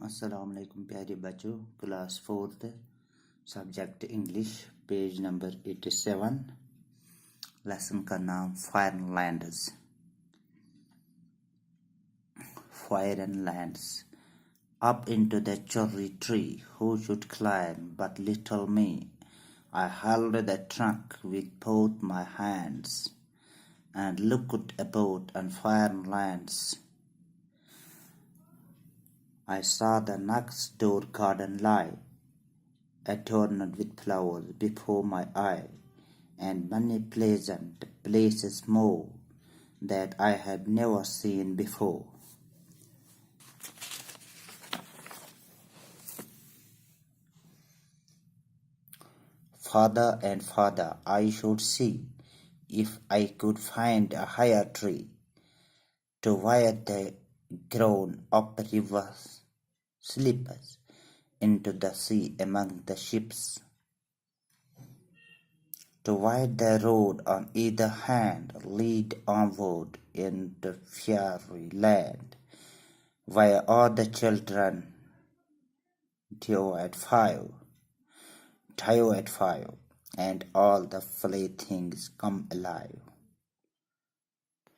अस्सलाम वालेकुम प्यारे बच्चों। Class 4th subject English, page number 87। Lesson का नाम foreign lands. Foreign lands. Up into the cherry tree, who should climb but little me? I held the trunk with both my hands, and looked about on foreign lands. I saw the next door garden lie, adorned with flowers before my eye, and many pleasant places more that I had never seen before. Farther and farther I should see, if I could find a higher tree, to where the grown up rivers slips into the sea among the ships, to where the road on either hand lead onward in the fairy land, where all the children due at five, and all the playthings come alive.